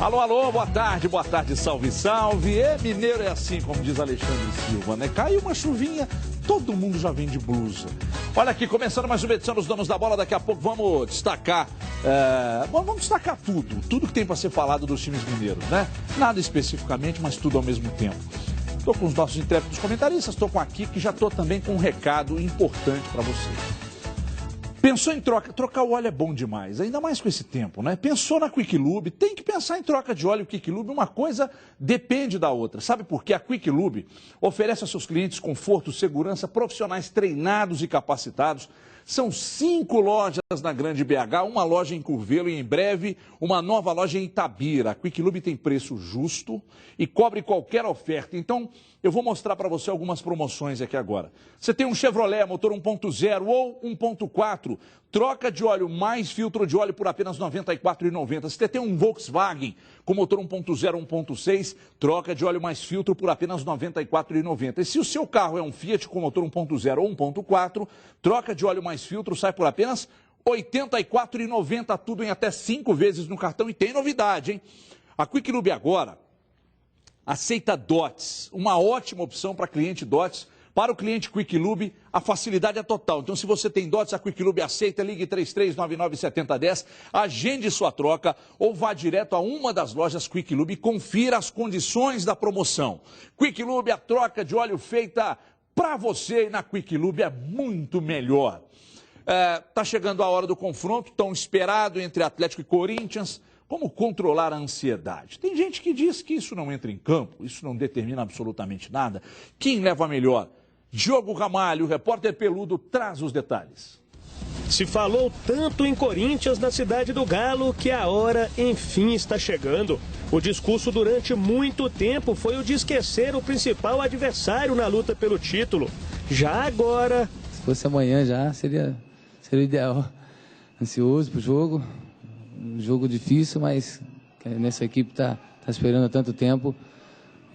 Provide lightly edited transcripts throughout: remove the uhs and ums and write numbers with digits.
Alô, alô, boa tarde, salve, salve. Mineiro é assim, como diz Alexandre Silva, né? Caiu uma chuvinha, todo mundo já vem de blusa. Olha aqui, começando mais uma edição dos Donos da Bola, daqui a pouco vamos destacar, vamos destacar tudo que tem para ser falado dos times mineiros, né? Nada especificamente, mas tudo ao mesmo tempo. Estou com os nossos intrépidos comentaristas, estou com a Kiki, já estou também com um recado importante para você. Pensou em trocar o óleo é bom demais, ainda mais com esse tempo, né? Pensou na Quick Lube, tem que pensar em troca de óleo Quick Lube, uma coisa depende da outra. Sabe por quê? A Quick Lube oferece aos seus clientes conforto, segurança, profissionais treinados e capacitados. São 5 lojas na Grande BH, uma loja em Curvelo e em breve uma nova loja em Itabira. A Quick Lube tem preço justo e cobre qualquer oferta. Então, eu vou mostrar para você algumas promoções aqui agora. Você tem um Chevrolet motor 1.0 ou 1.4, troca de óleo mais filtro de óleo por apenas R$ 94,90. Se você tem um Volkswagen com motor 1.0 ou 1.6, troca de óleo mais filtro por apenas R$ 94,90. E se o seu carro é um Fiat com motor 1.0 ou 1.4, troca de óleo mais filtro sai por apenas R$ 84,90, tudo em até 5 vezes no cartão. E tem novidade, hein? A Quick Lube agora aceita DOTS, uma ótima opção para cliente DOTS. Para o cliente Quick Lube, a facilidade é total. Então, se você tem DOTS, a Quick Lube aceita, ligue 3399-7010, agende sua troca ou vá direto a uma das lojas Quick Lube e confira as condições da promoção. Quick Lube, a troca de óleo feita para você, e na Quick Lube é muito melhor. Tá chegando a hora do confronto tão esperado entre Atlético e Corinthians. Como controlar a ansiedade? Tem gente que diz que isso não entra em campo, isso não determina absolutamente nada. Quem leva melhor? Diogo Ramalho, repórter peludo, traz os detalhes. Se falou tanto em Corinthians na cidade do Galo que a hora, enfim, está chegando. O discurso durante muito tempo foi o de esquecer o principal adversário na luta pelo título. Já agora... Se fosse amanhã já, seria o ideal. Ansioso pro jogo. Um jogo difícil, mas nessa equipe está esperando há tanto tempo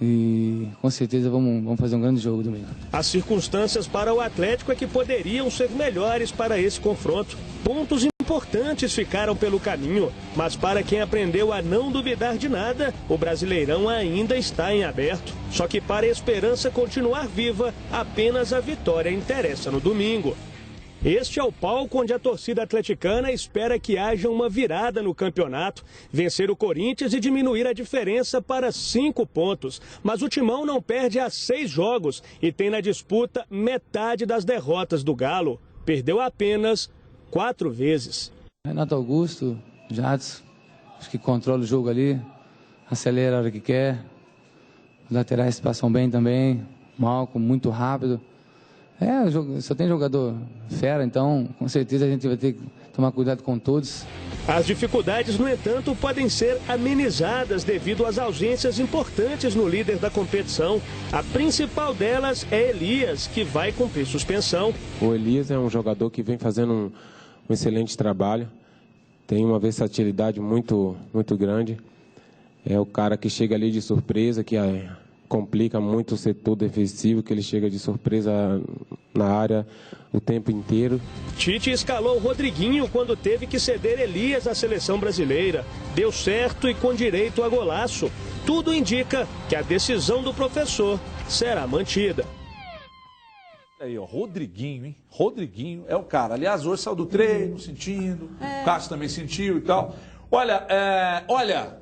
e com certeza vamos fazer um grande jogo domingo. As circunstâncias para o Atlético é que poderiam ser melhores para esse confronto. Pontos importantes ficaram pelo caminho, mas para quem aprendeu a não duvidar de nada, o Brasileirão ainda está em aberto. Só que para a esperança continuar viva, apenas a vitória interessa no domingo. Este é o palco onde a torcida atleticana espera que haja uma virada no campeonato, vencer o Corinthians e diminuir a diferença para 5 pontos. Mas o Timão não perde há 6 jogos e tem na disputa metade das derrotas do Galo. Perdeu apenas 4 vezes. Renato Augusto, Jadson, acho que controla o jogo ali, acelera a hora que quer. Os laterais passam bem também, Malcom, muito rápido. Só tem jogador fera, então com certeza a gente vai ter que tomar cuidado com todos. As dificuldades, no entanto, podem ser amenizadas devido às ausências importantes no líder da competição. A principal delas é Elias, que vai cumprir suspensão. O Elias é um jogador que vem fazendo um excelente trabalho, tem uma versatilidade muito grande. É o cara que chega ali de surpresa, que complica muito o setor defensivo, que ele chega de surpresa na área o tempo inteiro. Tite escalou o Rodriguinho quando teve que ceder Elias à seleção brasileira. Deu certo e com direito a golaço. Tudo indica que a decisão do professor será mantida. Aí, ó, Rodriguinho, hein? Rodriguinho é o cara. Aliás, hoje saiu do treino, sentindo. O Cássio também sentiu e tal. Olha,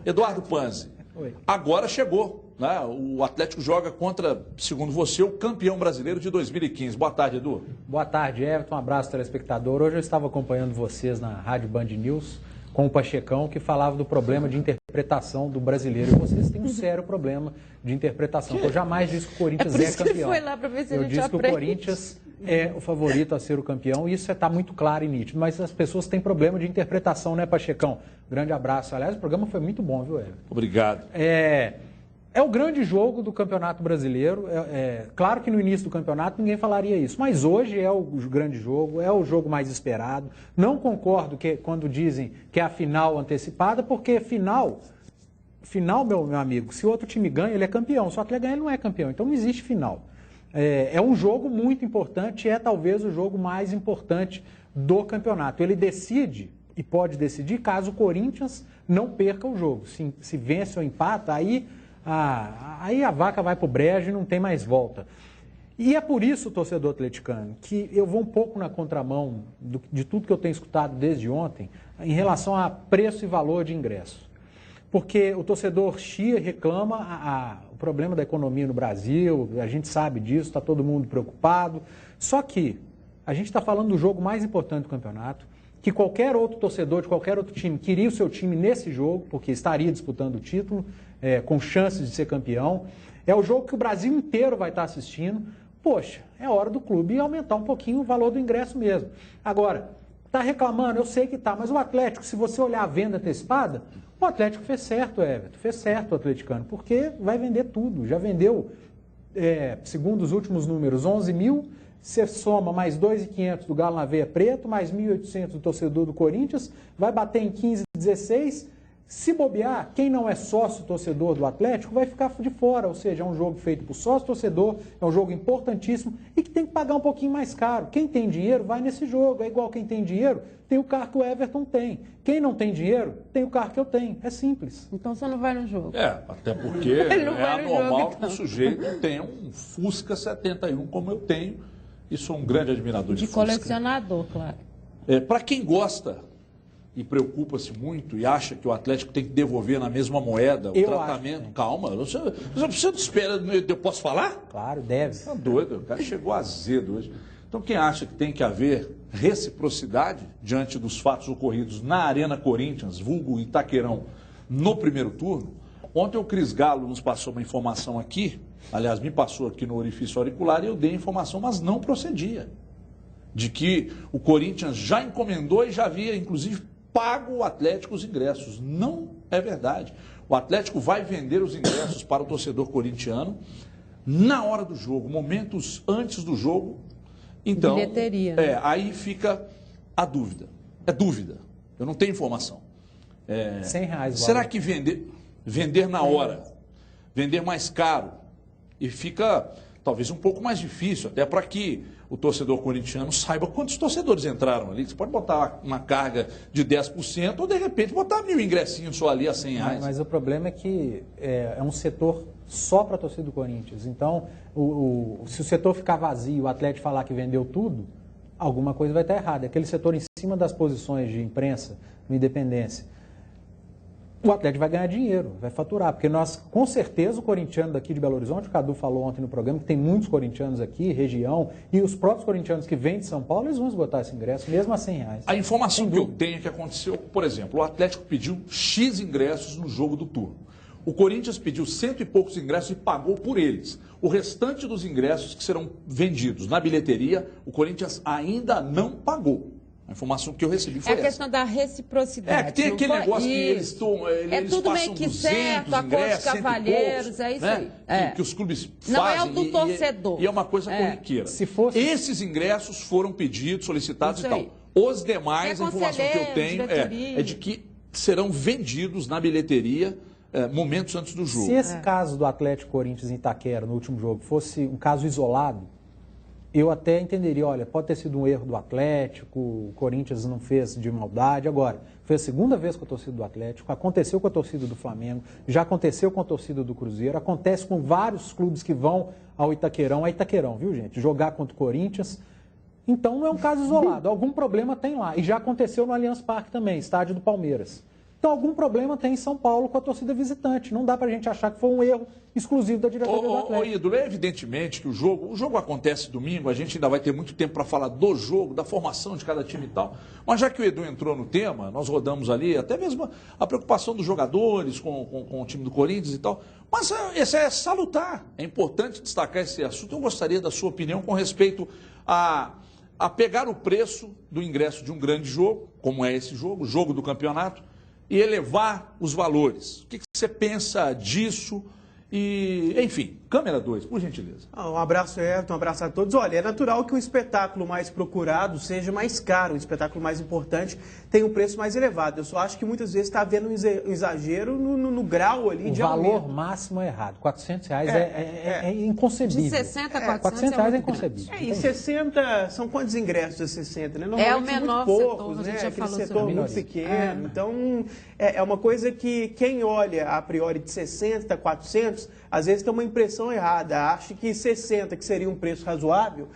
Eduardo Panzi. Oi. Agora chegou, né? O Atlético joga contra, segundo você, o campeão brasileiro de 2015. Boa tarde, Edu. Boa tarde, Everton. Um abraço, telespectador. Hoje eu estava acompanhando vocês na Rádio Band News com o Pachecão, que falava do problema de interpretação do brasileiro. E vocês têm um sério problema de interpretação. Eu jamais disse que o Corinthians é campeão. Ele foi lá para ver se eu a gente disse aprende. que o Corinthians é o favorito a ser o campeão, e isso está muito claro e nítido. Mas as pessoas têm problema de interpretação, né, Pachecão? Grande abraço. Aliás, o programa foi muito bom, viu, Everton? Obrigado. É o grande jogo do Campeonato Brasileiro. Claro que no início do campeonato ninguém falaria isso, mas hoje é o grande jogo, é o jogo mais esperado. Não concordo quando dizem que é a final antecipada, porque final, meu amigo, se o outro time ganha, ele é campeão. Se o Atlético ganha, ele não é campeão. Então não existe final. É um jogo muito importante, é talvez o jogo mais importante do campeonato. Ele decide e pode decidir caso o Corinthians não perca o jogo. Se vence ou empata, aí a vaca vai para o brejo e não tem mais volta. E é por isso, torcedor atleticano, que eu vou um pouco na contramão de tudo que eu tenho escutado desde ontem em relação a preço e valor de ingresso. Porque o torcedor chia e reclama o problema da economia no Brasil, a gente sabe disso, está todo mundo preocupado. Só que a gente está falando do jogo mais importante do campeonato, que qualquer outro torcedor de qualquer outro time queria o seu time nesse jogo, porque estaria disputando o título, com chances de ser campeão. É o jogo que o Brasil inteiro vai estar assistindo. Poxa, é hora do clube aumentar um pouquinho o valor do ingresso mesmo. Agora, está reclamando, eu sei que está, mas o Atlético, se você olhar a venda antecipada, o Atlético fez certo, Everton, fez certo o atleticano, porque vai vender tudo. Já vendeu, segundo os últimos números, 11 mil, você soma mais 2.500 do Galo na Veia Preto, mais 1.800 do torcedor do Corinthians, vai bater em 15, 16. Se bobear, quem não é sócio torcedor do Atlético vai ficar de fora, ou seja, é um jogo feito por sócio torcedor, é um jogo importantíssimo e que tem que pagar um pouquinho mais caro. Quem tem dinheiro vai nesse jogo, é igual quem tem dinheiro, tem o carro que o Everton tem. Quem não tem dinheiro, tem o carro que eu tenho, é simples. Então você não vai no jogo. Até porque é anormal que o sujeito tenha um Fusca 71 como eu tenho e sou um grande admirador de Fusca. De colecionador, claro. Para quem gosta e preocupa-se muito e acha que o Atlético tem que devolver na mesma moeda o tratamento. Acho. Calma, você não espera. Eu posso falar? Claro, deve. Tá doido, o cara chegou azedo hoje. Então, quem acha que tem que haver reciprocidade diante dos fatos ocorridos na Arena Corinthians, vulgo Itaquerão, no primeiro turno, ontem o Cris Galo nos passou uma informação aqui, aliás, me passou aqui no orifício auricular e eu dei a informação, mas não procedia. De que o Corinthians já encomendou e já havia, inclusive, paga o Atlético os ingressos. Não é verdade. O Atlético vai vender os ingressos para o torcedor corintiano na hora do jogo, momentos antes do jogo. Então, bilheteria. Aí fica a dúvida. É dúvida. Eu não tenho informação. R$100. Será que vender na hora, vender mais caro e fica talvez um pouco mais difícil, até para que o torcedor corintiano saiba quantos torcedores entraram ali. Você pode botar uma carga de 10% ou, de repente, botar 1.000 ingressinhos só ali a R$100. Mas o problema é que é um setor só para a torcida do Corinthians. Então, se o setor ficar vazio, o Atlético falar que vendeu tudo, alguma coisa vai estar errada. Aquele setor em cima das posições de imprensa, no Independência, o Atlético vai ganhar dinheiro, vai faturar, porque nós, com certeza, o corintiano daqui de Belo Horizonte, o Cadu falou ontem no programa, que tem muitos corintianos aqui, região, e os próprios corintianos que vêm de São Paulo, eles vão esgotar esse ingresso, mesmo a R$100. A informação que eu tenho é que aconteceu, por exemplo, o Atlético pediu X ingressos no jogo do turno. O Corinthians pediu 100 e poucos ingressos e pagou por eles. O restante dos ingressos que serão vendidos na bilheteria, o Corinthians ainda não pagou. A informação que eu recebi foi essa. É a questão da reciprocidade. Que tem aquele negócio isso. Que eles estão. Eles tudo passam meio que 200 certo, acordo de cavalheiros, é isso né? aí. Que os clubes fazem. Não é o do torcedor. E é uma coisa corriqueira. Se fosse... Esses ingressos foram pedidos, solicitados isso e tal. aí. Os demais, a informação que eu tenho é de que serão vendidos na bilheteria momentos antes do jogo. Se esse caso do Atlético Corinthians em Itaquera, no último jogo, fosse um caso isolado, eu até entenderia, olha, pode ter sido um erro do Atlético, o Corinthians não fez de maldade. Agora, foi a segunda vez com a torcida do Atlético, aconteceu com a torcida do Flamengo, já aconteceu com a torcida do Cruzeiro, acontece com vários clubes que vão ao Itaquerão, viu, gente? Jogar contra o Corinthians. Então, não é um caso isolado, algum problema tem lá. E já aconteceu no Allianz Parque também, estádio do Palmeiras. Então, algum problema tem em São Paulo com a torcida visitante. Não dá pra gente achar que foi um erro exclusivo da diretoria do Atlético. Ídolo, evidentemente que o jogo acontece domingo, a gente ainda vai ter muito tempo para falar do jogo, da formação de cada time e tal. Mas já que o Edu entrou no tema, nós rodamos ali, até mesmo a preocupação dos jogadores com o time do Corinthians e tal. Mas esse é salutar. É importante destacar esse assunto. Eu gostaria da sua opinião com respeito a pegar o preço do ingresso de um grande jogo, como é esse jogo, o jogo do campeonato, e elevar os valores. O que você pensa disso E, enfim, câmera 2, por gentileza. Um abraço, Everton, um abraço a todos. Olha, é natural que o espetáculo mais procurado seja mais caro, o espetáculo mais importante tem um preço mais elevado. Eu só acho que muitas vezes está havendo um exagero no grau ali de aumento. O valor máximo é errado. R$400 é inconcebível. De 60 a 400 reais é inconcebível. E 60, são quantos ingressos de 60? Né? É o Normalmente menor muito poucos, setor, a gente né? já Aquele falou setor sobre muito isso. pequeno. Então, é uma coisa que quem olha a priori de 60, 400, às vezes tem uma impressão errada. Acha que 60, que seria um preço razoável,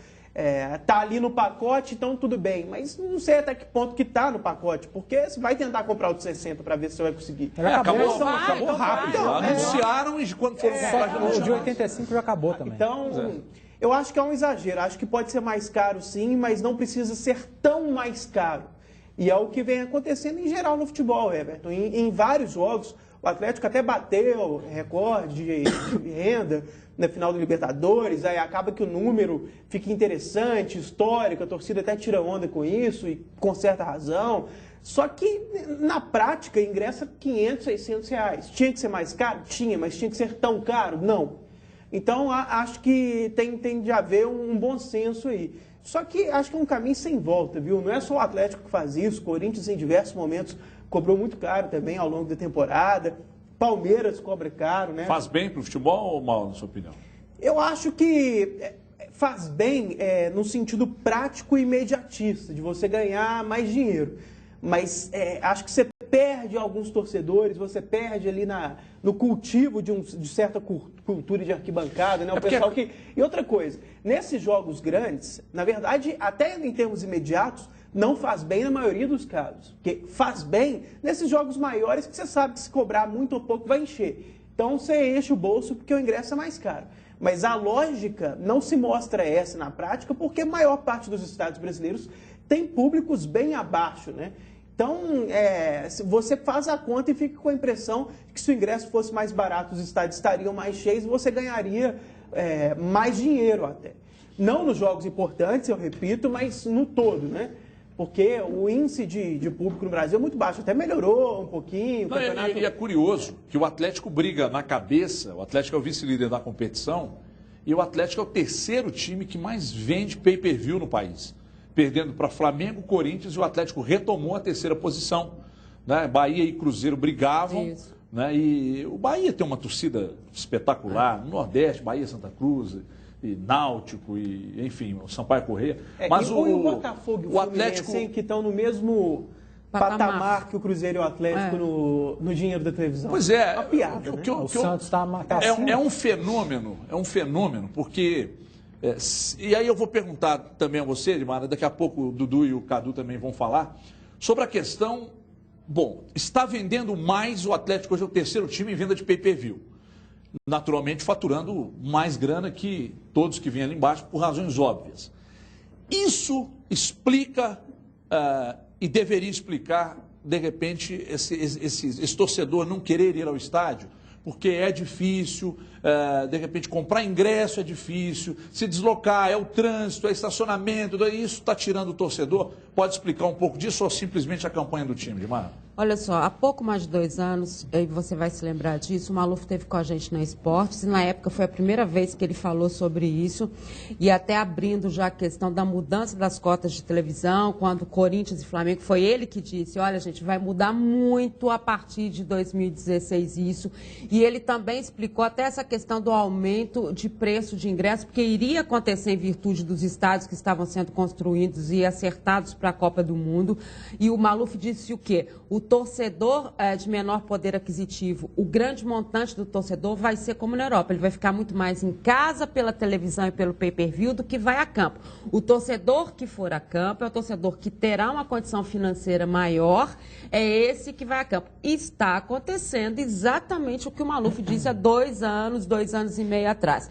tá ali no pacote, então tudo bem. Mas não sei até que ponto que tá no pacote, porque você vai tentar comprar o de 60 para ver se você vai conseguir. Acabou Então, rápido. Anunciaram e quando foram comprar já não O tinha de mais. 85 já acabou também. Então, eu acho que é um exagero. Acho que pode ser mais caro, sim, mas não precisa ser tão mais caro. E é o que vem acontecendo em geral no futebol, Everton. Em vários jogos, o Atlético até bateu recorde de renda na final do Libertadores, aí acaba que o número fica interessante, histórico, a torcida até tira onda com isso e com certa razão. Só que, na prática, ingressa R$500, R$600. Tinha que ser mais caro? Tinha, mas tinha que ser tão caro? Não. Então, acho que tem de haver um bom senso aí. Só que acho que é um caminho sem volta, viu? Não é só o Atlético que faz isso, o Corinthians em diversos momentos cobrou muito caro também ao longo da temporada, Palmeiras cobra caro, né? Faz bem para o futebol ou mal, na sua opinião? Eu acho que faz bem no sentido prático e imediatista, de você ganhar mais dinheiro. Mas acho que você perde alguns torcedores, você perde ali no cultivo de certa cultura de arquibancada, né? O pessoal que... E outra coisa, nesses jogos grandes, na verdade, até em termos imediatos, não faz bem na maioria dos casos. Porque faz bem nesses jogos maiores que você sabe que se cobrar muito ou pouco vai encher. Então você enche o bolso porque o ingresso é mais caro. Mas a lógica não se mostra essa na prática porque a maior parte dos estados brasileiros tem públicos bem abaixo, né? Então, você faz a conta e fica com a impressão de que se o ingresso fosse mais barato, os estádios estariam mais cheios e você ganharia mais dinheiro até. Não nos jogos importantes, eu repito, mas no todo, né? Porque o índice de público no Brasil é muito baixo, até melhorou um pouquinho. E é curioso que o Atlético briga na cabeça, o Atlético é o vice-líder da competição, e o Atlético é o terceiro time que mais vende pay-per-view no país. Perdendo para Flamengo, Corinthians, e o Atlético retomou a terceira posição. Né? Bahia e Cruzeiro brigavam. Né? E o Bahia tem uma torcida espetacular. No Nordeste, Bahia, Santa Cruz, e Náutico, e, enfim, o Sampaio Corrêa. Mas e o Botafogo e o Atlético que estão no mesmo patamar que o Cruzeiro e o Atlético no dinheiro da televisão. Pois é. Uma piada, né? O Santos está é um fenômeno, porque... e aí eu vou perguntar também a você, Edmar, daqui a pouco o Dudu e o Cadu também vão falar, sobre a questão, está vendendo mais, o Atlético hoje é o terceiro time em venda de pay-per-view. Naturalmente faturando mais grana que todos que vêm ali embaixo, por razões óbvias. Isso explica e deveria explicar, de repente, esse torcedor não querer ir ao estádio, porque é difícil, de repente comprar ingresso é difícil, se deslocar, é o trânsito, é estacionamento, isso está tirando o torcedor. Pode explicar um pouco disso ou simplesmente a campanha do time, Edmar? Olha só, há pouco mais de 2 anos, e você vai se lembrar disso, o Maluf esteve com a gente na Esportes, e na época foi a primeira vez que ele falou sobre isso, e até abrindo já a questão da mudança das cotas de televisão, quando Corinthians e Flamengo, foi ele que disse, olha gente, vai mudar muito a partir de 2016 isso, e ele também explicou até essa questão do aumento de preço de ingresso, porque iria acontecer em virtude dos estádios que estavam sendo construídos e acertados para a Copa do Mundo, e o Maluf disse o quê? O torcedor de menor poder aquisitivo, o grande montante do torcedor vai ser como na Europa. Ele vai ficar muito mais em casa pela televisão e pelo pay-per-view do que vai a campo. O torcedor que for a campo é o torcedor que terá uma condição financeira maior, é esse que vai a campo. Está acontecendo exatamente o que o Maluf disse há 2 anos, 2 anos e meio atrás.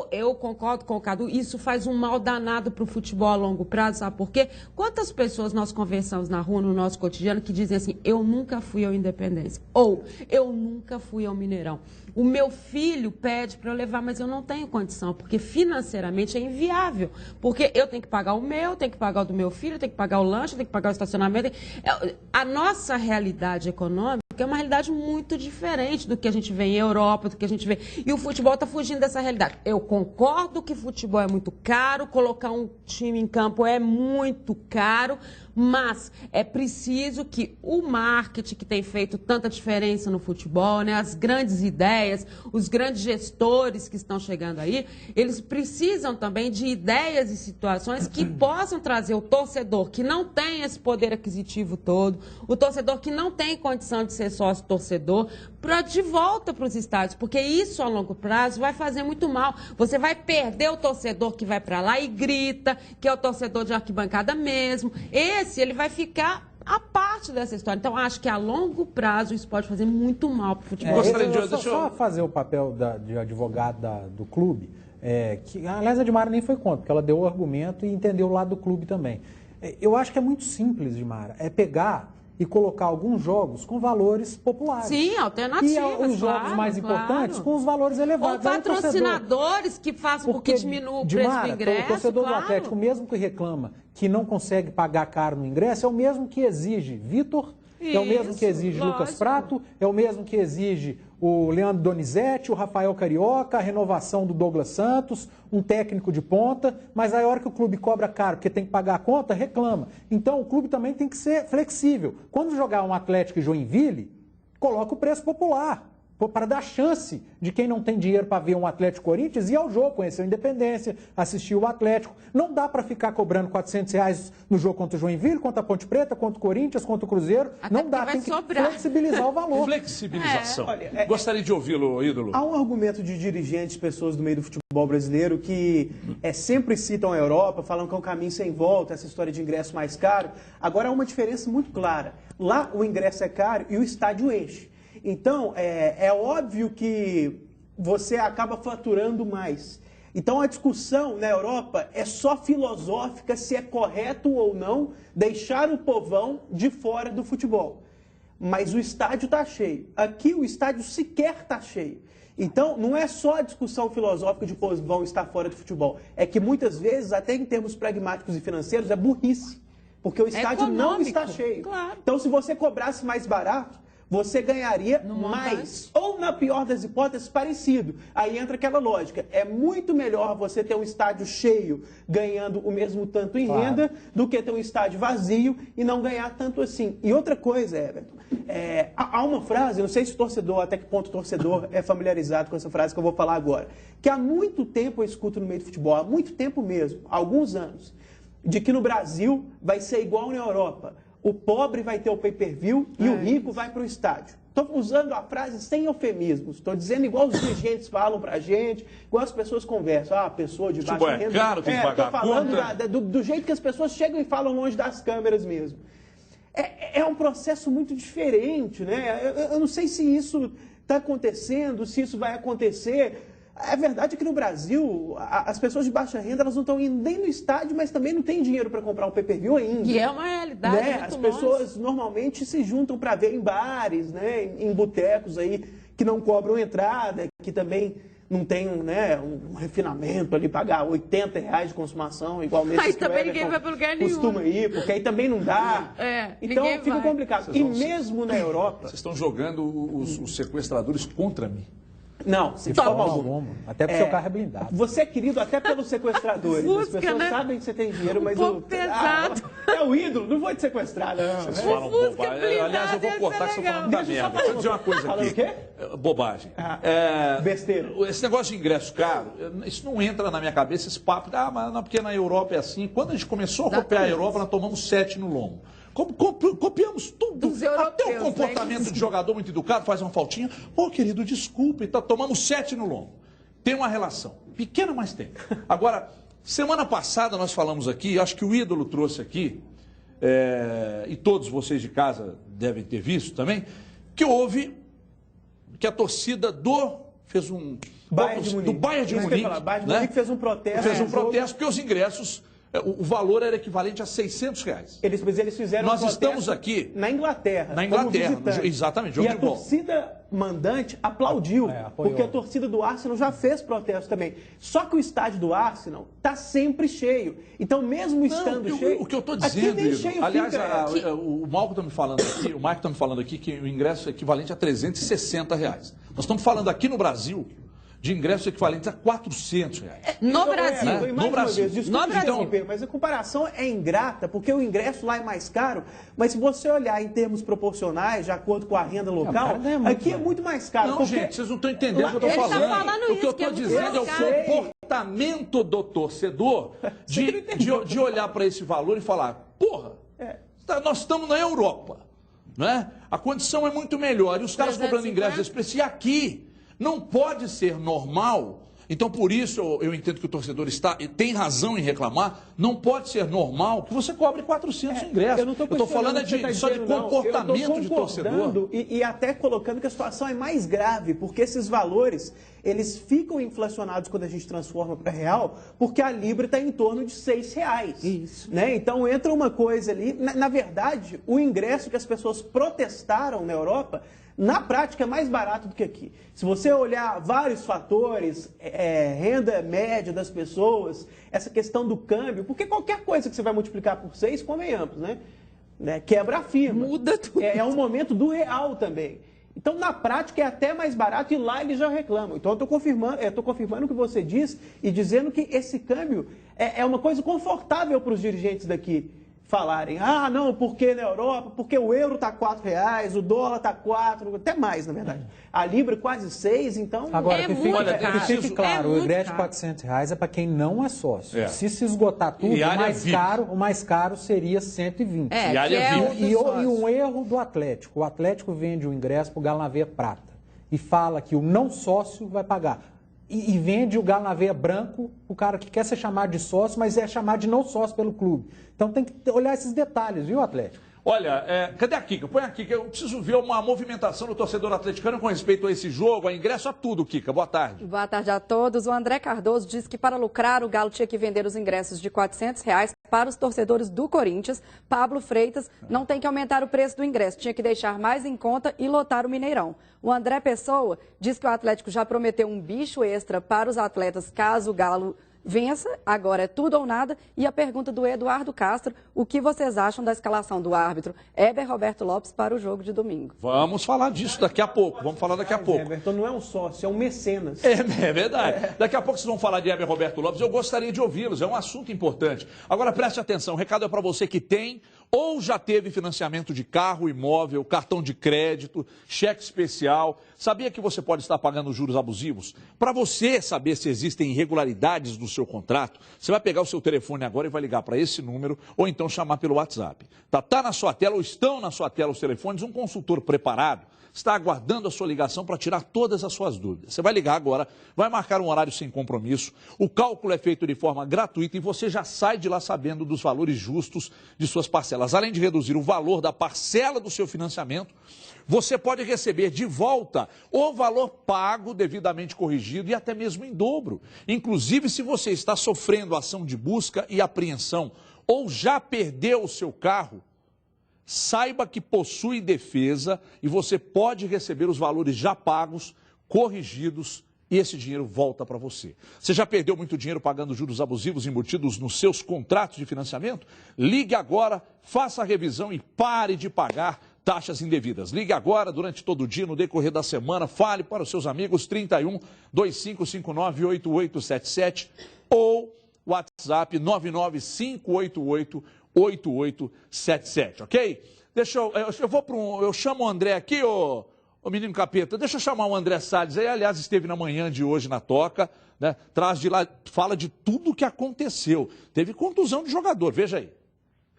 Eu concordo com o Cadu, isso faz um mal danado para o futebol a longo prazo, sabe por quê? Quantas pessoas nós conversamos na rua, no nosso cotidiano, que dizem dizem assim, eu nunca fui ao Independência, ou eu nunca fui ao Mineirão. O meu filho pede para eu levar, mas eu não tenho condição, porque financeiramente é inviável. Porque eu tenho que pagar o meu, tenho que pagar o do meu filho, tenho que pagar o lanche, tenho que pagar o estacionamento. A nossa realidade econômica é uma realidade muito diferente do que a gente vê em Europa, do que a gente vê. E o futebol está fugindo dessa realidade. Eu concordo que futebol é muito caro, colocar um time em campo é muito caro, mas é preciso que o marketing, que tem feito tanta diferença no futebol, né, as grandes ideias, os grandes gestores que estão chegando aí, eles precisam também de ideias e situações que possam trazer o torcedor que não tem esse poder aquisitivo todo, o torcedor que não tem condição de ser sócio-torcedor, de volta para os estádios, porque isso a longo prazo vai fazer muito mal. Você vai perder o torcedor que vai para lá e grita, que é o torcedor de arquibancada mesmo. Ele vai ficar a parte dessa história. Então, acho que a longo prazo isso pode fazer muito mal para o futebol. Só fazer o papel de advogado do clube, que, aliás, a Dimara nem foi contra, porque ela deu o argumento e entendeu o lado do clube também. Eu acho que é muito simples, Dimara, é pegar e colocar alguns jogos com valores populares. Sim, alternativas. E os jogos mais importantes com os valores elevados. Ou patrocinadores que façam com que diminua o preço do ingresso. O torcedor do Atlético, mesmo que reclama que não consegue pagar caro no ingresso, é o mesmo que exige Vitor, é o mesmo que exige Lucas Prato, é o mesmo que exige o Leandro Donizete, o Rafael Carioca, a renovação do Douglas Santos, um técnico de ponta, mas aí a hora que o clube cobra caro porque tem que pagar a conta, reclama. Então o clube também tem que ser flexível. Quando jogar um Atlético e Joinville, coloca o preço popular, para dar chance de quem não tem dinheiro para ver um Atlético Corinthians ir ao jogo, conhecer o Independência, assistir o Atlético. Não dá para ficar cobrando R$400 no jogo contra o Joinville, contra a Ponte Preta, contra o Corinthians, contra o Cruzeiro. Até não dá, tem que flexibilizar o valor. Flexibilização. Gostaria de ouvi-lo, Ídolo. Há um argumento de dirigentes, pessoas do meio do futebol brasileiro que sempre citam a Europa, falam que é um caminho sem volta, essa história de ingresso mais caro. Agora há uma diferença muito clara. Lá o ingresso é caro e o estádio enche. Então, é óbvio que você acaba faturando mais. Então, a discussão na Europa é só filosófica se é correto ou não deixar o povão de fora do futebol. Mas o estádio está cheio. Aqui, o estádio sequer está cheio. Então, não é só a discussão filosófica de povão estar fora do futebol. É que, muitas vezes, até em termos pragmáticos e financeiros, é burrice. Porque o estádio não está cheio. Claro. Então, se você cobrasse mais barato, você ganharia mais. Ou, na pior das hipóteses, parecido. Aí entra aquela lógica. É muito melhor você ter um estádio cheio ganhando o mesmo tanto em renda do que ter um estádio vazio e não ganhar tanto assim. E outra coisa, Everton, há uma frase, não sei se o torcedor, até que ponto o torcedor é familiarizado com essa frase que eu vou falar agora, que há muito tempo eu escuto no meio do futebol, há muito tempo mesmo, há alguns anos, de que no Brasil vai ser igual na Europa. O pobre vai ter o pay-per-view e o rico vai para o estádio. Estou usando a frase sem eufemismos. Estou dizendo igual os dirigentes falam para a gente, igual as pessoas conversam. Ah, a pessoa de baixa renda... É caro, tem que pagar a conta. Estou falando do jeito que as pessoas chegam e falam longe das câmeras mesmo. É um processo muito diferente, né? Eu não sei se isso está acontecendo, se isso vai acontecer... A verdade é que no Brasil, as pessoas de baixa renda elas não estão indo nem no estádio, mas também não têm dinheiro para comprar um pay-per-view ainda. E é uma realidade muito As pessoas normalmente se juntam para ver em bares, né, em botecos aí que não cobram entrada, que também não tem um refinamento ali, pagar R$80 de consumação, igual nesse aí também ninguém vai para lugar nenhum. Costuma ir, porque aí também não dá. Então fica complicado. E mesmo na Europa... Vocês estão jogando os sequestradores contra mim. Não, de forma alguma. Até porque o seu carro é blindado. Você é querido até pelos sequestradores. As pessoas sabem que você tem dinheiro, mas pesado. É o ídolo, não vou te sequestrar, não. Vocês falam bobagem. Aliás, eu vou cortar que você falando da merda. Deixa eu dizer uma coisa aqui. Falando o quê? Bobagem. Besteira. Esse negócio de ingresso caro, isso não entra na minha cabeça, esse papo. Mas não, porque na Europa é assim. Quando a gente começou a copiar a Europa, nós tomamos 7 no lombo. Copiamos tudo, até o comportamento de jogador muito educado, faz uma faltinha. Querido, desculpe, tomamos 7 no lombo. Tem uma relação, pequena, mas tem. Agora, semana passada nós falamos aqui, acho que o Ídolo trouxe aqui, e todos vocês de casa devem ter visto também, que a torcida fez um... Bayern de Munique. Do Bayern de Munique. Bayern de Munique fez um protesto. Fez um protesto porque os ingressos o valor era equivalente a R$600. Mas eles fizeram Nós estamos aqui na Inglaterra. Na Inglaterra, exatamente. E a torcida mandante aplaudiu, porque a torcida do Arsenal já fez protesto também. Só que o estádio do Arsenal está sempre cheio. Então, mesmo estando cheio... O que eu estou dizendo, aliás, o Marco está me falando aqui, que o ingresso é equivalente a R$360. Nós estamos falando aqui no Brasil de ingressos equivalentes a R$400. No Brasil. No Brasil. Mas a comparação é ingrata, porque o ingresso lá é mais caro, mas se você olhar em termos proporcionais, de acordo com a renda local, aqui é muito mais caro. Não, gente, vocês não estão entendendo o que eu estou falando. O que eu estou dizendo é o comportamento do torcedor de olhar para esse valor e falar, porra, nós estamos na Europa, né? A condição é muito melhor, e os caras cobrando ingressos desse preço, e aqui... Não pode ser normal, então por isso eu entendo que o torcedor tem razão em reclamar, não pode ser normal que você cobre 400 ingressos. Eu estou falando só de comportamento de torcedor. E até colocando que a situação é mais grave, porque esses valores, eles ficam inflacionados quando a gente transforma para real, porque a Libra está em torno de R$6. Isso. Né? Então entra uma coisa ali, na verdade, o ingresso que as pessoas protestaram na Europa, na prática é mais barato do que aqui. Se você olhar vários fatores, renda média das pessoas, essa questão do câmbio, porque qualquer coisa que você vai multiplicar por 6, convenhamos, né? Quebra a firma. Muda tudo. É um momento do real também. Então, na prática, é até mais barato e lá eles já reclamam. Então, eu estou confirmando o que você diz e dizendo que esse câmbio é uma coisa confortável para os dirigentes daqui falarem, não, porque na Europa, porque o euro está R$4, o dólar está 4, até mais, na verdade. A Libra quase 6, então... Agora, que fique claro, o ingresso de R$400 é para quem não é sócio. Se esgotar tudo, o mais caro seria 120. E um erro do Atlético. O Atlético vende o ingresso para o Galo na Veia Prata e fala que o não sócio vai pagar. E vende o Galo na Veia branco, o cara que quer ser chamado de sócio, mas é chamado de não sócio pelo clube. Então tem que olhar esses detalhes, viu, Atlético? Olha, cadê a Kika? Põe a Kika. Eu preciso ver uma movimentação do torcedor atleticano com respeito a esse jogo, a ingresso, a tudo, Kika. Boa tarde. Boa tarde a todos. O André Cardoso disse que para lucrar o Galo tinha que vender os ingressos de R$400 para os torcedores do Corinthians. Pablo Freitas não tem que aumentar o preço do ingresso, tinha que deixar mais em conta e lotar o Mineirão. O André Pessoa diz que o Atlético já prometeu um bicho extra para os atletas caso o Galo vença, agora é tudo ou nada. E a pergunta do Eduardo Castro, o que vocês acham da escalação do árbitro Heber Roberto Lopes para o jogo de domingo? Vamos falar disso daqui a pouco, Everton não é um sócio, é um mecenas. É verdade. Daqui a pouco vocês vão falar de Heber Roberto Lopes, eu gostaria de ouvi-los, é um assunto importante. Agora preste atenção, o recado é para você que tem ou já teve financiamento de carro, imóvel, cartão de crédito, cheque especial. Sabia que você pode estar pagando juros abusivos? Para você saber se existem irregularidades no seu contrato, você vai pegar o seu telefone agora e vai ligar para esse número ou então chamar pelo WhatsApp. Tá na sua tela ou estão na sua tela os telefones, um consultor preparado está aguardando a sua ligação para tirar todas as suas dúvidas. Você vai ligar agora, vai marcar um horário sem compromisso, o cálculo é feito de forma gratuita e você já sai de lá sabendo dos valores justos de suas parcelas. Além de reduzir o valor da parcela do seu financiamento, você pode receber de volta o valor pago devidamente corrigido e até mesmo em dobro. Inclusive, se você está sofrendo ação de busca e apreensão ou já perdeu o seu carro, saiba que possui defesa e você pode receber os valores já pagos, corrigidos, e esse dinheiro volta para você. Você já perdeu muito dinheiro pagando juros abusivos embutidos nos seus contratos de financiamento? Ligue agora, faça a revisão e pare de pagar taxas indevidas. Ligue agora, durante todo o dia, no decorrer da semana, fale para os seus amigos 31 2559 8877 ou WhatsApp 99588 8877, ok? Eu chamo o André aqui, ô menino capeta, deixa eu chamar o André Salles, aí aliás esteve na manhã de hoje na Toca, né? Traz de lá, fala de tudo o que aconteceu. Teve contusão de jogador, veja aí.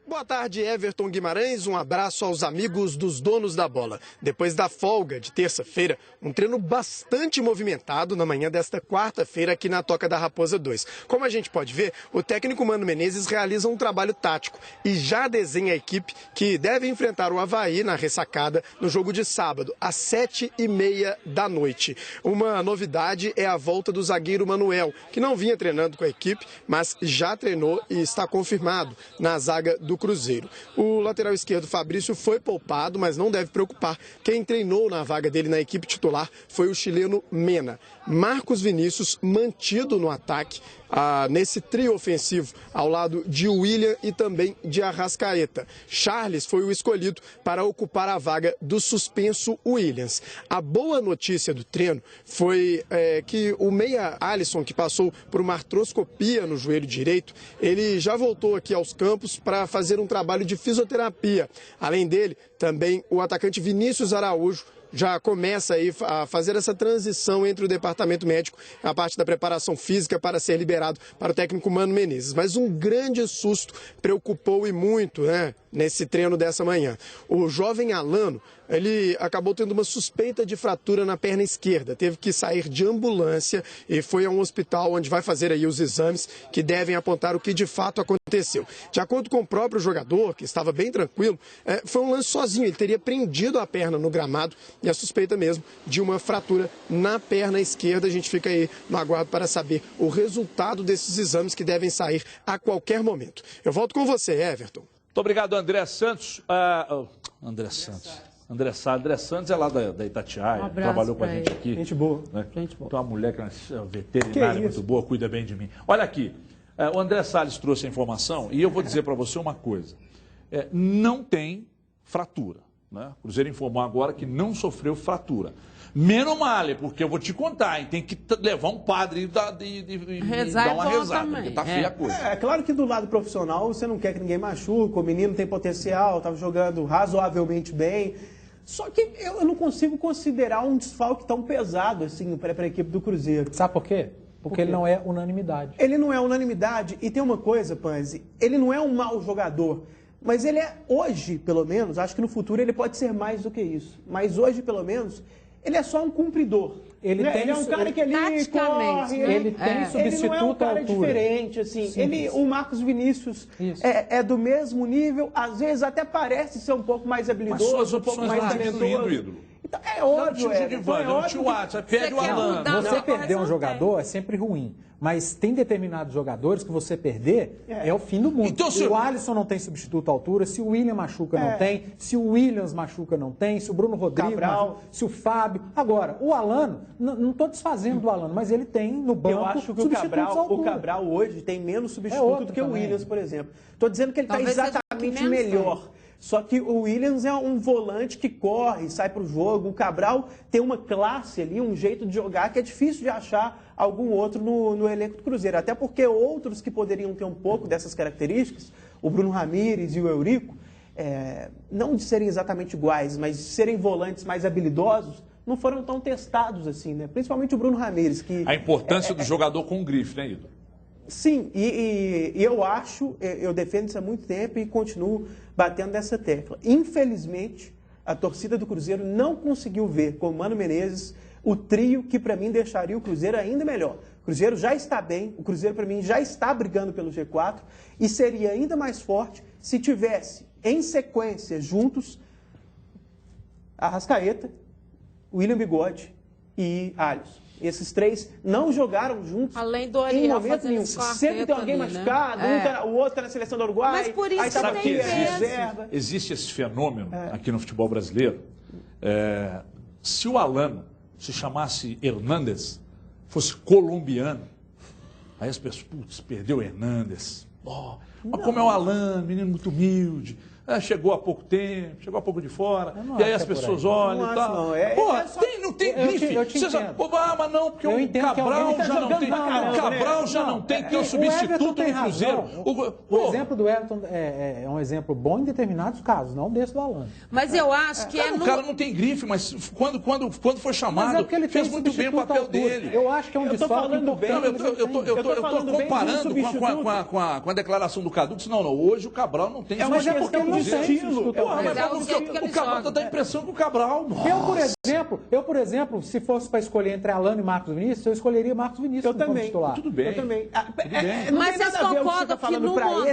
Boa tarde, Everton Guimarães. Um abraço aos amigos dos donos da bola. Depois da folga de terça-feira, um treino bastante movimentado na manhã desta quarta-feira aqui na Toca da Raposa 2. Como a gente pode ver, o técnico Mano Menezes realiza um trabalho tático e já desenha a equipe que deve enfrentar o Avaí na ressacada no jogo de sábado, às 7h30 da noite. Uma novidade é a volta do zagueiro Manuel, que não vinha treinando com a equipe, mas já treinou e está confirmado na zaga do Cruzeiro. O lateral esquerdo Fabrício foi poupado, mas não deve preocupar. Quem treinou na vaga dele na equipe titular foi o chileno Mena. Marcos Vinícius mantido no ataque, nesse trio ofensivo, ao lado de William e também de Arrascaeta. Charles foi o escolhido para ocupar a vaga do suspenso Williams. A boa notícia do treino foi que o meia Alisson, que passou por uma artroscopia no joelho direito, ele já voltou aqui aos campos para fazer um trabalho de fisioterapia. Além dele, também o atacante Vinícius Araújo já começa aí a fazer essa transição entre o departamento médico e a parte da preparação física para ser liberado para o técnico Mano Menezes. Mas um grande susto preocupou e muito, nesse treino dessa manhã. O jovem Alano, ele acabou tendo uma suspeita de fratura na perna esquerda, teve que sair de ambulância e foi a um hospital onde vai fazer aí os exames que devem apontar o que de fato aconteceu. De acordo com o próprio jogador, que estava bem tranquilo, foi um lance sozinho, ele teria prendido a perna no gramado e a suspeita mesmo de uma fratura na perna esquerda. A gente fica aí no aguardo para saber o resultado desses exames que devem sair a qualquer momento. Eu volto com você, Everton. Muito obrigado, André Santos. André Santos é lá da Itatiaia, trabalhou com a gente aqui. Gente boa. Né? Gente boa. Então, uma mulher que é uma veterinária muito boa, cuida bem de mim. Olha aqui, o André Salles trouxe a informação e eu vou dizer para você uma coisa. Não tem fratura. Né? O Cruzeiro informou agora que não sofreu fratura. Menos mal, porque eu vou te contar, hein? Tem que levar um padre e dar uma rezada, porque tá feia a coisa. É claro que do lado profissional você não quer que ninguém machuque, o menino tem potencial, estava jogando razoavelmente bem. Só que eu não consigo considerar um desfalque tão pesado assim para a equipe do Cruzeiro. Sabe por quê? Porque ele não é unanimidade. Ele não é unanimidade e tem uma coisa, Panzi, ele não é um mau jogador. Mas ele hoje, pelo menos, acho que no futuro ele pode ser mais do que isso. Mas hoje, pelo menos, ele é só um cumpridor. Ele é um cara que ali corre. Ele tem substituto à altura. Ele não é um cara diferente, assim. O Marcos Vinícius é do mesmo nível, às vezes até parece ser um pouco mais habilidoso, um pouco mais talentoso. Então, é óbvio, perde o Alano. Você perder um jogador é sempre ruim. Mas tem determinados jogadores que você perder é o fim do mundo. Então, se o Alisson não tem substituto à altura, se o William machuca, não tem. Se o Williams machuca, não tem. Se o Bruno Rodrigues machuca, se o Fábio. Agora, o Alano, não estou desfazendo do Alano, mas ele tem no banco. Eu acho que o Cabral hoje tem menos substituto do que o Williams, por exemplo. Estou dizendo que ele está exatamente melhor. Só que o Williams é um volante que corre, sai para o jogo. O Cabral tem uma classe ali, um jeito de jogar que é difícil de achar algum outro no elenco do Cruzeiro. Até porque outros que poderiam ter um pouco dessas características, o Bruno Ramires e o Eurico, não de serem exatamente iguais, mas de serem volantes mais habilidosos, não foram tão testados assim, né? Principalmente o Bruno Ramires. Que a importância do jogador com grife, né, Ido? Sim, e eu defendo isso há muito tempo e continuo batendo nessa tecla. Infelizmente, a torcida do Cruzeiro não conseguiu ver com o Mano Menezes o trio que para mim deixaria o Cruzeiro ainda melhor. O Cruzeiro já está bem, o Cruzeiro para mim já está brigando pelo G4 e seria ainda mais forte se tivesse em sequência juntos Arrascaeta, William Bigode e Alisson. Esses três não jogaram juntos em momento nenhum. Sempre tem alguém machucado, o outro está na seleção do Uruguai. Mas por isso sabe que existe esse fenômeno aqui no futebol brasileiro. Se o Alano se chamasse Hernández, fosse colombiano, aí as pessoas, perdeu Hernández. Mas como é o Alano, menino muito humilde, chegou há pouco tempo, chegou há pouco de fora, e aí as pessoas olham e tal. Porra, não tem grife. Você sabe, mas não, porque o Cabral já não tem. O Cabral já não tem que ter um substituto no Cruzeiro. O exemplo do Everton é um exemplo bom em determinados casos, não desse do Alan. Mas eu acho que o cara não tem grife, mas quando foi chamado, fez muito bem o papel dele. Eu acho que é um desfalque importante. Eu estou comparando com a declaração do Cadu, que não, hoje o Cabral não tem. Mas é porque ele não tem estilo. O Cabral dá a impressão que o Cabral... Eu, por exemplo, se fosse para escolher entre Alan e Marcos Vinícius, eu escolheria Marcos Vinícius como titular. Tudo bem. Eu também. Mas vocês concordam que no para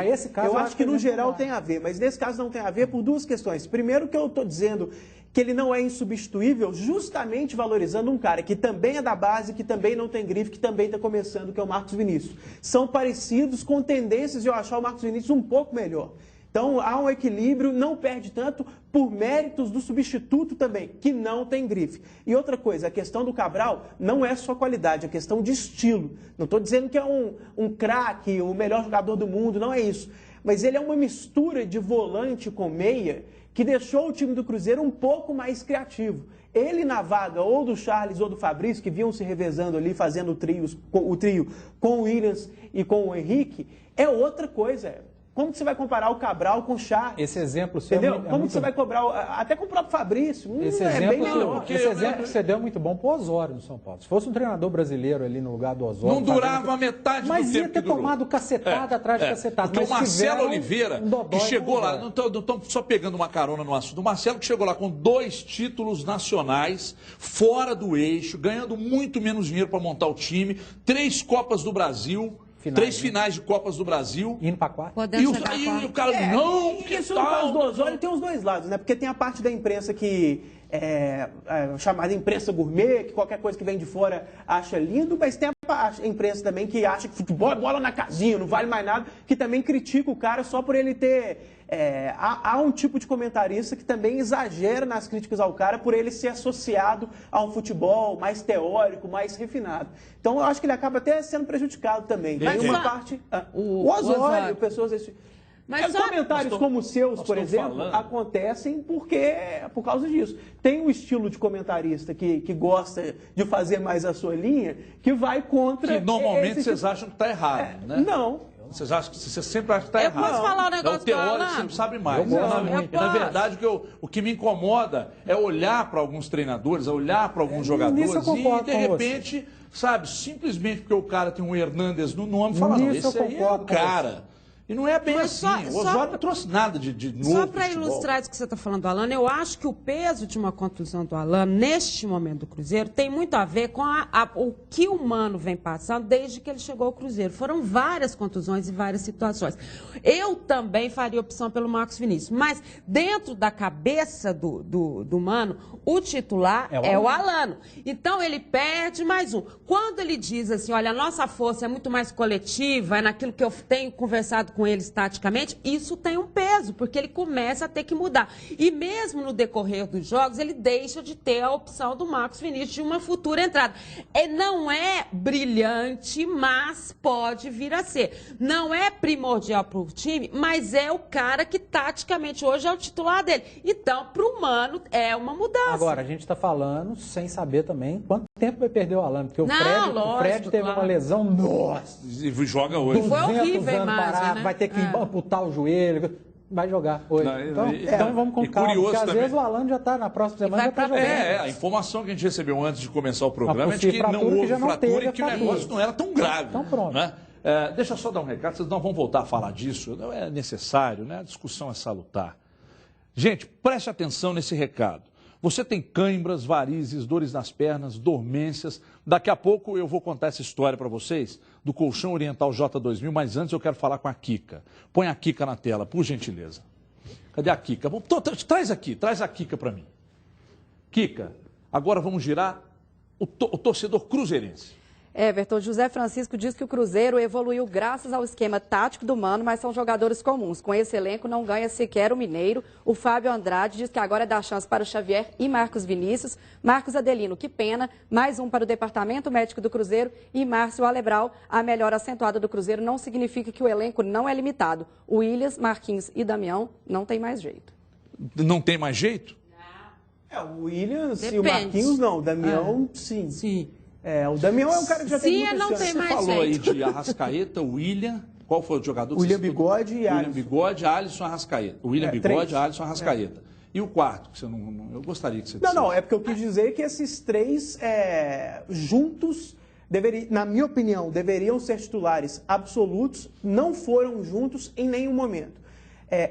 esse caso, eu acho que no geral tem a ver, mas nesse caso não tem a ver por duas questões. Primeiro, que eu estou dizendo que ele não é insubstituível, justamente valorizando um cara que também é da base, que também não tem grife, que também está começando, que é o Marcos Vinícius. São parecidos, com tendências de eu achar o Marcos Vinícius um pouco melhor. Então há um equilíbrio, não perde tanto por méritos do substituto também, que não tem grife. E outra coisa, a questão do Cabral não é só qualidade, é questão de estilo. Não estou dizendo que é um craque, o melhor jogador do mundo, não é isso. Mas ele é uma mistura de volante com meia que deixou o time do Cruzeiro um pouco mais criativo. Ele na vaga ou do Charles ou do Fabrício, que vinham se revezando ali, fazendo o trio com o Williams e com o Henrique, é outra coisa. Como que você vai comparar o Cabral com o Charles? Esse exemplo seu entendeu? Como que você vai cobrar, até com o próprio Fabrício? Esse exemplo que você deu é muito bom pro Osório no São Paulo. Se fosse um treinador brasileiro ali no lugar do Osório... Não durava metade do tempo. Mas ia ter tomado cacetada atrás de cacetada. Porque o Marcelo Oliveira, que chegou lá, não estamos só pegando uma carona no assunto, o Marcelo que chegou lá com 2 títulos nacionais, fora do eixo, ganhando muito menos dinheiro para montar o time, 3 Copas do Brasil... 3 finais de Copas do Brasil. Indo para 4. E o cara, não, que isso no caso do Osório tem os dois lados, né? Porque tem a parte da imprensa que é chamada imprensa gourmet, que qualquer coisa que vem de fora acha lindo, mas tem a imprensa também que acha que futebol é bola na casinha, não vale mais nada, que também critica o cara só por ele ter... há um tipo de comentarista que também exagera nas críticas ao cara por ele ser associado a um futebol mais teórico, mais refinado. Então, eu acho que ele acaba até sendo prejudicado também. Tem uma parte... O Osório, pessoas... Mas comentários como os seus, por exemplo, acontecem por causa disso. Tem um estilo de comentarista que gosta de fazer mais a sua linha, que vai contra... Que normalmente vocês acham que está errado, né? Não. Vocês acham que você sempre acha que está errado. Eu posso falar um negócio o teórico sempre sabe mais. Na verdade, o que me incomoda é olhar para alguns treinadores, olhar para alguns jogadores e, de repente, sabe, simplesmente porque o cara tem um Hernandes no nome, fala, não, esse aí é o cara. E não é bem assim. O Osório não trouxe nada de novo. Só para ilustrar isso que você está falando do Alan, eu acho que o peso de uma contusão do Alan, neste momento do Cruzeiro, tem muito a ver com o que o Mano vem passando desde que ele chegou ao Cruzeiro. Foram várias contusões e várias situações. Eu também faria opção pelo Marcos Vinícius, mas dentro da cabeça do Mano, o titular é o Alan. Então ele perde mais um. Quando ele diz assim, olha, a nossa força é muito mais coletiva, é naquilo que eu tenho conversado com eles taticamente, isso tem um peso, porque ele começa a ter que mudar. E mesmo no decorrer dos jogos, ele deixa de ter a opção do Marcos Vinícius de uma futura entrada. Não é brilhante, mas pode vir a ser. Não é primordial para o time, mas é o cara que taticamente hoje é o titular dele. Então, para o Mano, é uma mudança. Agora, a gente está falando sem saber também quanto tempo vai perder o Alan, porque o Fred teve uma lesão, nossa! E joga hoje. Foi horrível a imagem, né? Vai ter que amputar o joelho, vai jogar hoje. Então vamos com calma, porque às vezes o Alan já está na próxima semana, já está jogando. A informação que a gente recebeu antes de começar o programa é de que não houve fratura e que o negócio não era tão grave. Então pronto. Né? Deixa eu só dar um recado, vocês não vão voltar a falar disso, não é necessário, né? A discussão é salutar. Gente, preste atenção nesse recado. Você tem cãibras, varizes, dores nas pernas, dormências. Daqui a pouco eu vou contar essa história para vocês do colchão oriental J2000, mas antes eu quero falar com a Kika. Põe a Kika na tela, por gentileza. Cadê a Kika? Traz a Kika para mim. Kika, agora vamos girar o torcedor cruzeirense. Everton, José Francisco diz que o Cruzeiro evoluiu graças ao esquema tático do Mano, mas são jogadores comuns. Com esse elenco não ganha sequer o Mineiro. O Fábio Andrade diz que agora dá chance para o Xavier e Marcos Vinícius. Marcos Adelino, que pena. Mais um para o Departamento Médico do Cruzeiro. E Márcio Alebral, a melhor acentuada do Cruzeiro não significa que o elenco não é limitado. O Williams, Marquinhos e Damião não tem mais jeito. Não tem mais jeito? O Williams Depende. e o Marquinhos não. O Damião, sim. O Damião é um cara que já tem muita não chance. tem mais Você falou aí jeito. de Arrascaeta, William. Qual foi o jogador? William Bigode e William Alisson. Bigode, Alisson, Arrascaeta. William Bigode, três. Alisson, Arrascaeta. E o quarto, que você não. Eu gostaria que você dissesse. Não, é porque eu quis dizer que esses três juntos, na minha opinião, deveriam ser titulares absolutos, não foram juntos em nenhum momento.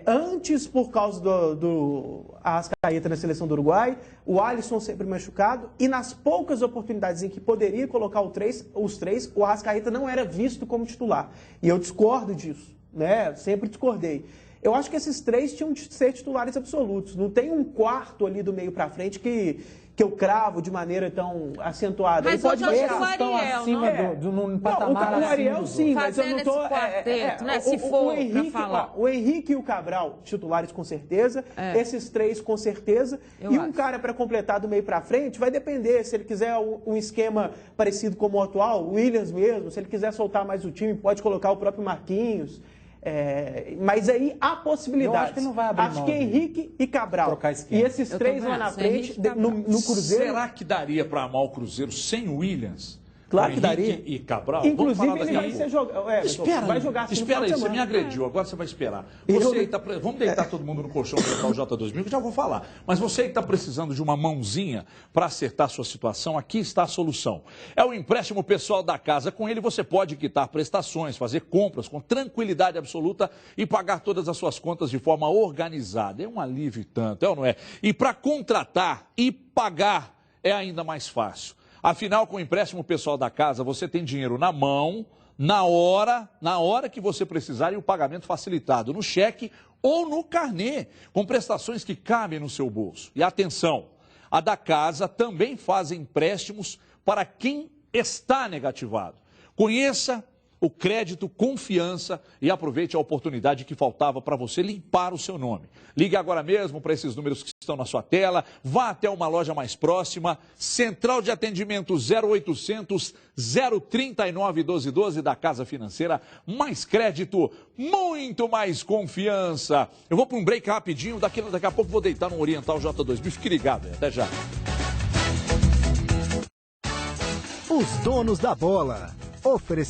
Antes, por causa do Arrascaeta na seleção do Uruguai, o Alisson sempre machucado, e nas poucas oportunidades em que poderia colocar os três, o Arrascaeta não era visto como titular. E eu discordo disso, né? Sempre discordei. Eu acho que esses três tinham de ser titulares absolutos. Não tem um quarto ali do meio para frente que eu cravo de maneira tão acentuada. Mas pode hoje estar o Ariel, acima num patamar o Ariel acima sim, mas eu Fazendo não tô... esse quarteto, né? Se for pra falar. O Henrique e o Cabral, titulares com certeza. Esses três com certeza. Eu E um acho. cara para completar do meio para frente, vai depender. Se ele quiser um esquema parecido como o atual, o Williams mesmo, se ele quiser soltar mais o time, pode colocar o próprio Marquinhos. Mas aí há possibilidades. Eu acho que não vai abrir Acho mão que de Henrique e Cabral. trocar esquema. E esses Eu três também lá na acho, frente, Henrique e Cabral. no Cruzeiro... Será que daria para amar o Cruzeiro sem o Williams? Claro que Henrique daria. E Cabral? Inclusive, Vamos falar ele daqui a vai pouco. ser jogado. Espera, vai jogar assim no espera final aí, de você me semana. agrediu, agora você vai esperar. Eu- Você aí vamos deitar todo mundo no colchão do J2000, que eu já vou falar. Mas você aí está precisando de uma mãozinha para acertar a sua situação, aqui está a solução. É o empréstimo pessoal da casa. Com ele você pode quitar prestações, fazer compras com tranquilidade absoluta e pagar todas as suas contas de forma organizada. É um alívio e tanto, é ou não é? E para contratar e pagar é ainda mais fácil. Afinal, com o empréstimo pessoal da casa, você tem dinheiro na mão, na hora que você precisar e o pagamento facilitado, no cheque ou no carnê, com prestações que cabem no seu bolso. E atenção, a da casa também faz empréstimos para quem está negativado. Conheça o crédito Confiança e aproveite a oportunidade que faltava para você limpar o seu nome. Ligue agora mesmo para esses números que estão na sua tela, vá até uma loja mais próxima, Central de Atendimento 0800 039 1212 da Casa Financeira, mais crédito, muito mais confiança. Eu vou para um break rapidinho, daqui a pouco vou deitar no Oriental J2000, fique ligado, até já. Os donos da bola. Oferecimento.